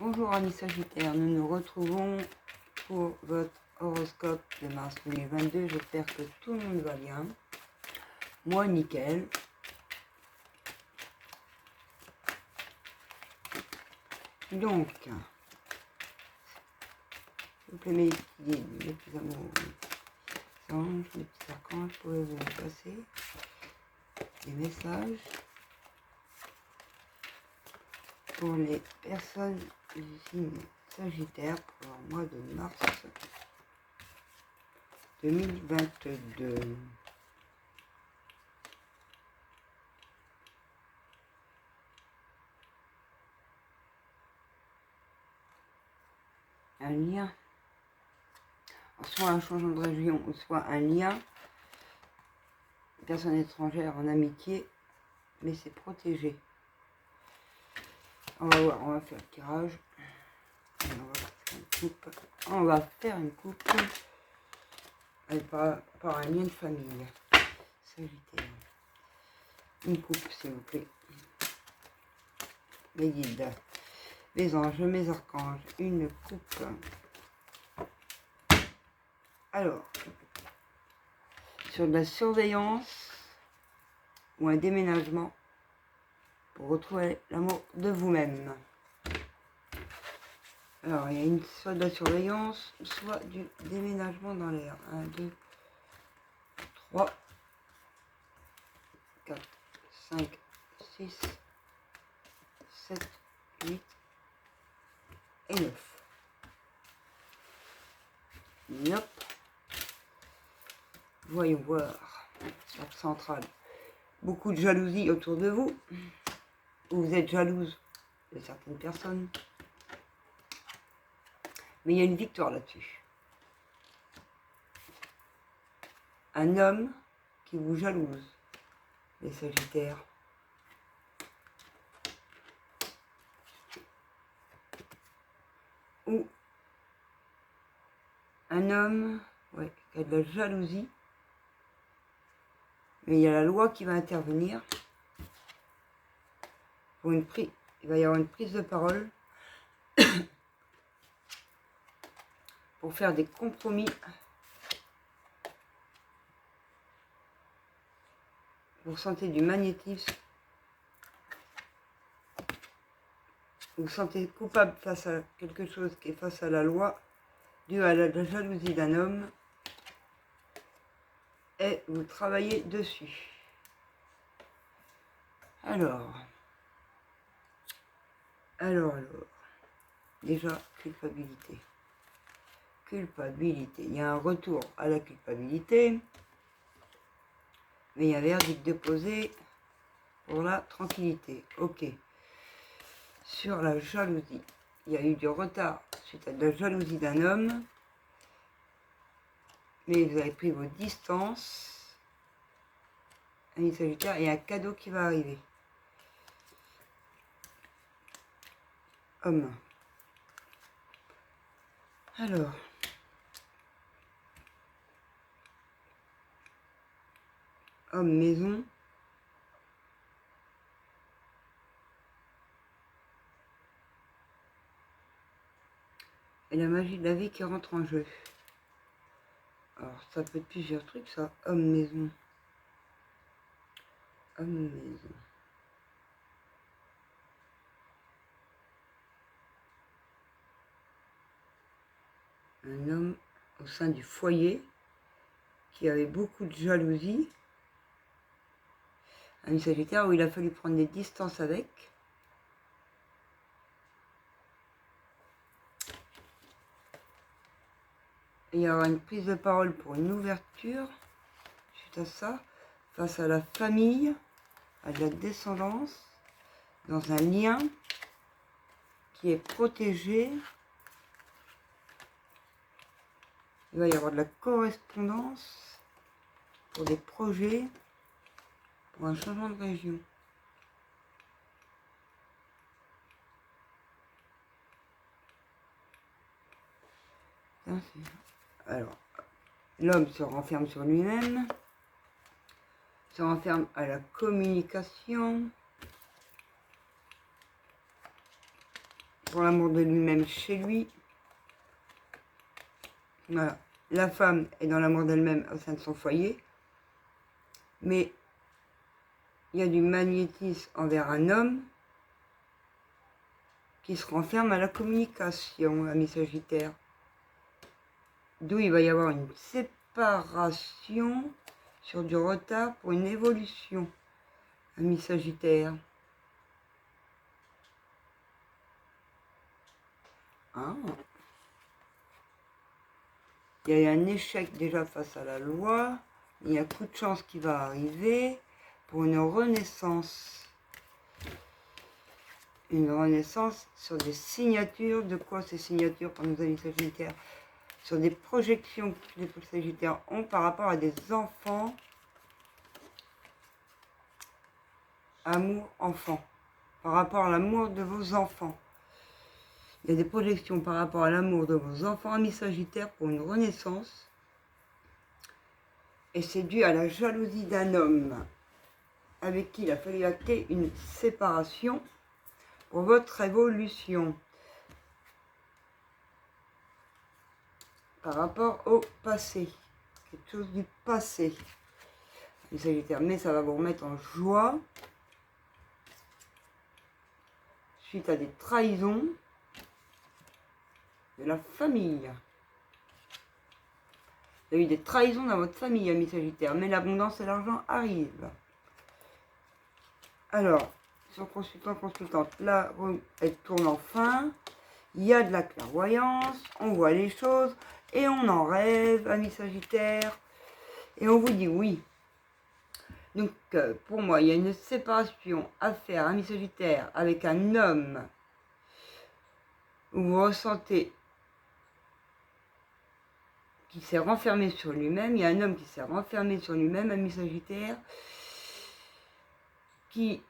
Bonjour amis Sagittaires, nous nous retrouvons pour votre horoscope de mars 2022. J'espère que tout le monde va bien. Moi, nickel. Donc, s'il vous plaît, mes petits amours, mes anges, mes petits archanges, pouvez-vous me passer des messages pour les personnes du signe Sagittaire pour le mois de mars 2022. Un lien, soit un changement de région, ou soit un lien, personne étrangère en amitié, mais c'est protégé. On va voir, on va faire le tirage. On va faire une coupe par un lien de famille. Sagittaire. Une coupe, s'il vous plaît. Mes guides, mes anges, mes archanges. Une coupe. Alors, sur de la surveillance ou un déménagement pour retrouver l'amour de vous-même. Alors, il y a soit de la surveillance, soit du déménagement dans l'air. 1, 2, 3, 4, 5, 6, 7, 8 et 9. Hop. Voyons voir. Carte centrale. Beaucoup de jalousie autour de vous. Vous êtes jalouse de certaines personnes. Mais il y a une victoire là-dessus. Un homme qui vous jalouse, les Sagittaires. Ou un homme qui a de la jalousie. Mais il y a la loi qui va intervenir. Pour il va y avoir une prise de parole. Pour faire des compromis. Vous sentez du magnétisme. Vous vous sentez coupable face à quelque chose qui est face à la loi, dû à la jalousie d'un homme, et vous travaillez dessus. Alors, déjà, culpabilité. Culpabilité, il y a un retour à la culpabilité, mais il y a un verdict déposé pour la tranquillité. Ok. Sur la jalousie, il y a eu du retard suite à de la jalousie d'un homme, mais vous avez pris vos distances. Un Sagittaire et un cadeau qui va arriver. Homme. Alors. Homme, maison. Et la magie de la vie qui rentre en jeu. Alors, ça peut être plusieurs trucs, ça. Homme, maison. Homme, maison. Un homme au sein du foyer qui avait beaucoup de jalousie. Un Sagittaire où il a fallu prendre des distances avec. Et il y aura une prise de parole pour une ouverture suite à ça, face à la famille, à de la descendance, dans un lien qui est protégé. Il va y avoir de la correspondance pour des projets, pour un changement de région. Alors, l'homme se renferme sur lui-même, se renferme à la communication, pour l'amour de lui-même chez lui. Voilà. La femme est dans l'amour d'elle-même au sein de son foyer. Mais il y a du magnétisme envers un homme qui se renferme à la communication, ami Sagittaire. D'où il va y avoir une séparation sur du retard pour une évolution, ami Sagittaire. Ah. Il y a un échec déjà face à la loi. Il y a un coup de chance qui va arriver pour une renaissance. Une renaissance sur des signatures. De quoi ces signatures pour nos amis Sagittaires? Sur des projections que les Sagittaires ont par rapport à des enfants. Amour, enfant. Par rapport à l'amour de vos enfants. Il y a des projections par rapport à l'amour de vos enfants, amis Sagittaires, pour une renaissance. Et c'est dû à la jalousie d'un homme avec qui il a fallu acter une séparation pour votre évolution. Par rapport au passé. Quelque chose du passé. Les Sagittaires, mais ça va vous remettre en joie. Suite à des trahisons de la famille. Il y a eu des trahisons dans votre famille, amis Sagittaires, mais l'abondance et l'argent arrivent. Alors, sur consultant, consultante, là, elle tourne enfin. Il y a de la clairvoyance, on voit les choses et on en rêve, amis Sagittaires. Et on vous dit oui. Donc, pour moi, il y a une séparation à faire, amis Sagittaires, avec un homme où vous ressentez qui s'est renfermé sur lui-même. Il y a un homme qui s'est renfermé sur lui-même, amis Sagittaires, qui,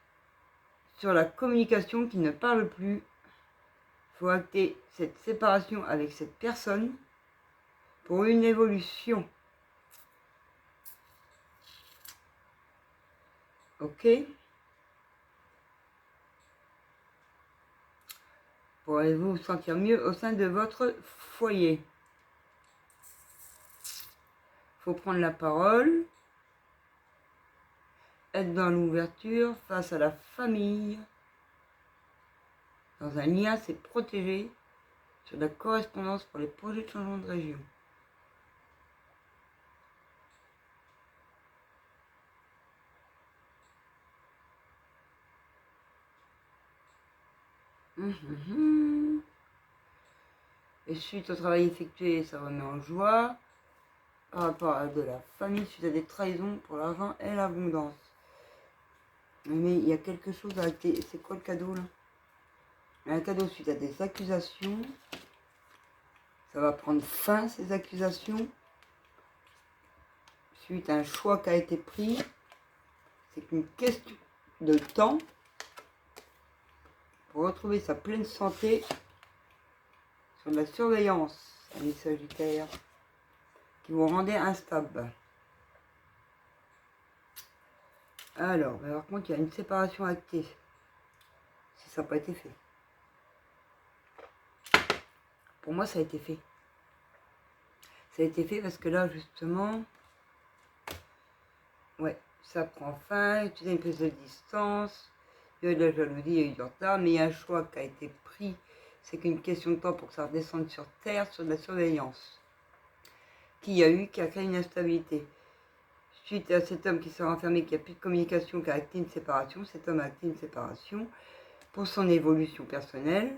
sur la communication, qui ne parle plus. Il faut acter cette séparation avec cette personne pour une évolution. Ok? Pourrez-vous vous sentir mieux au sein de votre foyer? Il faut prendre la parole, être dans l'ouverture face à la famille. Dans un lien, c'est protégé sur la correspondance pour les projets de changement de région. Et suite au travail effectué, ça remet en joie. Par rapport à de la famille, suite à des trahisons pour l'argent et l'abondance. Mais il y a quelque chose à acter. C'est quoi le cadeau là? Un cadeau suite à des accusations. Ça va prendre fin, ces accusations. Suite à un choix qui a été pris. C'est qu'une question de temps pour retrouver sa pleine santé sur de la surveillance, amis Sagittaires, qui vous rendait instable. Alors, par contre, il y a une séparation actée, si ça n'a pas été fait. Pour moi, ça a été fait. Ça a été fait parce que là, justement, ouais, ça prend fin, tu as une prise de distance, il y a eu de la jalousie, il y a eu du retard, mais il y a un choix qui a été pris. C'est qu'une question de temps pour que ça redescende sur Terre, sur de la surveillance. Qui a créé une instabilité. Suite à cet homme qui s'est renfermé, qui n'a plus de communication, qui a acté une séparation, cet homme a acté une séparation pour son évolution personnelle,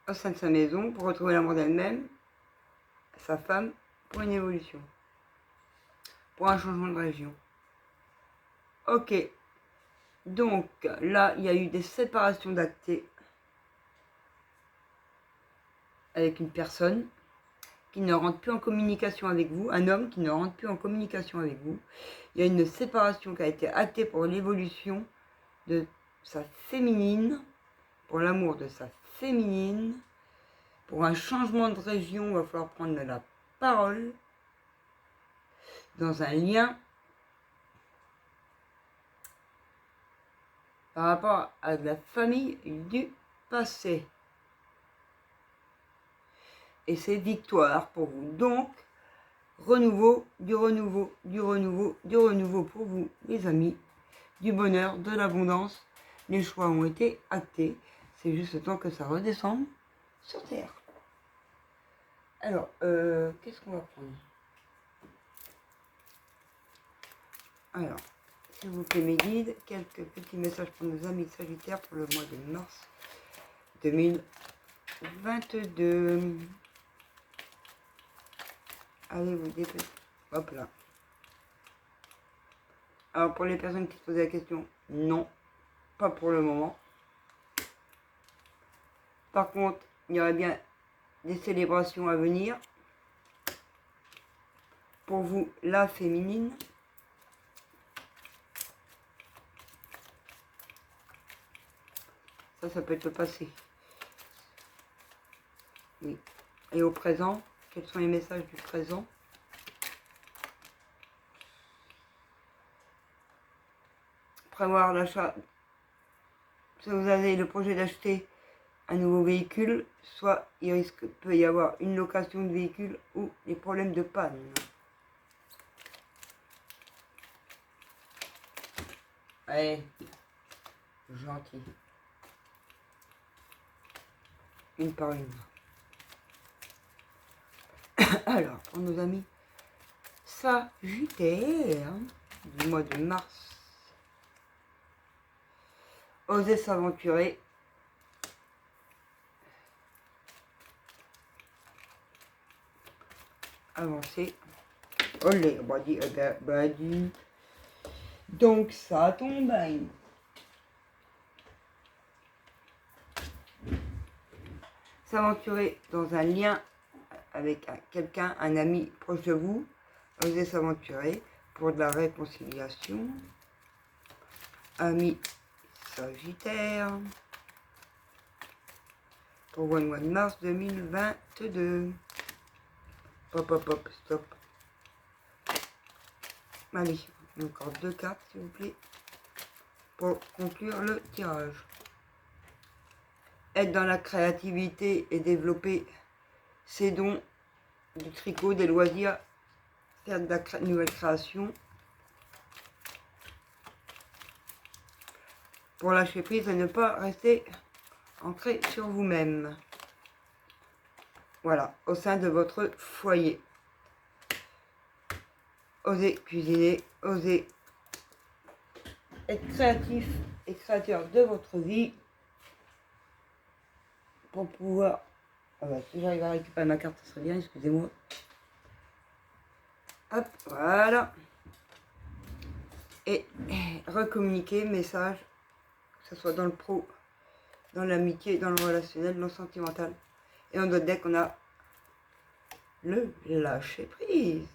au sein de sa maison, pour retrouver l'amour d'elle-même, sa femme, pour une évolution, pour un changement de région. Ok, donc là, il y a eu des séparations d'actés avec une personne qui ne rentre plus en communication avec vous, un homme qui ne rentre plus en communication avec vous. Il y a une séparation qui a été actée pour l'évolution de sa féminine, pour l'amour de sa féminine, pour un changement de région, il va falloir prendre de la parole, dans un lien par rapport à de la famille du passé. Et c'est victoire pour vous. Donc, renouveau, du renouveau, du renouveau, du renouveau pour vous, les amis. Du bonheur, de l'abondance. Les choix ont été actés. C'est juste le temps que ça redescende sur Terre. Alors, qu'est-ce qu'on va prendre? Alors, s'il vous plaît, mes guides, quelques petits messages pour nos amis Sagittaires pour le mois de mars 2022. Allez, vous dépêchez. Hop là. Alors, pour les personnes qui se posaient la question, non, pas pour le moment. Par contre, il y aurait bien des célébrations à venir. Pour vous, la féminine. Ça peut être le passé. Oui. Et au présent, quels sont les messages du présent? Prévoir l'achat. Si vous avez le projet d'acheter un nouveau véhicule, soit il peut y avoir une location de véhicule ou des problèmes de panne. Allez, gentil. Une par une. Alors, pour nos amis Sagittaires du mois de mars, oser s'aventurer. Avancer. Olé, badi. Donc ça tombe. S'aventurer dans un lien avec quelqu'un, un ami proche de vous. Oser s'aventurer pour de la réconciliation. Ami Sagittaire. Pour le mois de mars 2022. Hop, hop, hop, stop. Allez, encore 2 cartes, s'il vous plaît, pour conclure le tirage. Être dans la créativité et développer ses dons du tricot, des loisirs, faire de la nouvelle création. Pour lâcher prise et ne pas rester ancré sur vous-même. Voilà, au sein de votre foyer. Osez cuisiner, osez être créatif et créateur de votre vie pour pouvoir... Ah bah, si j'arrive à récupérer ma carte, ça serait bien, excusez-moi. Hop, voilà. Et recommuniquer, message, que ce soit dans le pro, dans l'amitié, dans le relationnel, dans le sentimental. Et en d'autres decks, on a le lâcher prise.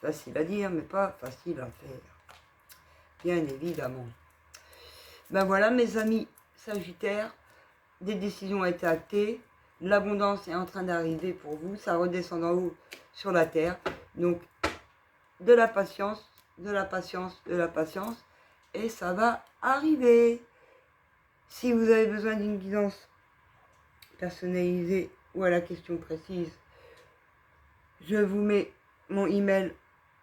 Facile à dire, mais pas facile à faire. Bien évidemment. Ben voilà, mes amis Sagittaires, des décisions ont été actées. L'abondance est en train d'arriver pour vous. Ça redescend d'en haut sur la terre. Donc, de la patience, de la patience, de la patience. Et ça va arriver. Si vous avez besoin d'une guidance personnalisée ou à la question précise, je vous mets mon email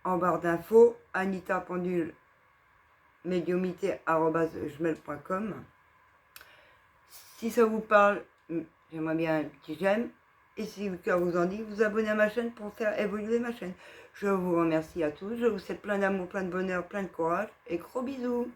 en barre d'infos, anitapendule-médiumité@gmail.com. Si ça vous parle, j'aimerais bien un petit j'aime. Et si le cœur vous en dit, vous abonnez à ma chaîne pour faire évoluer ma chaîne. Je vous remercie à tous. Je vous souhaite plein d'amour, plein de bonheur, plein de courage et gros bisous.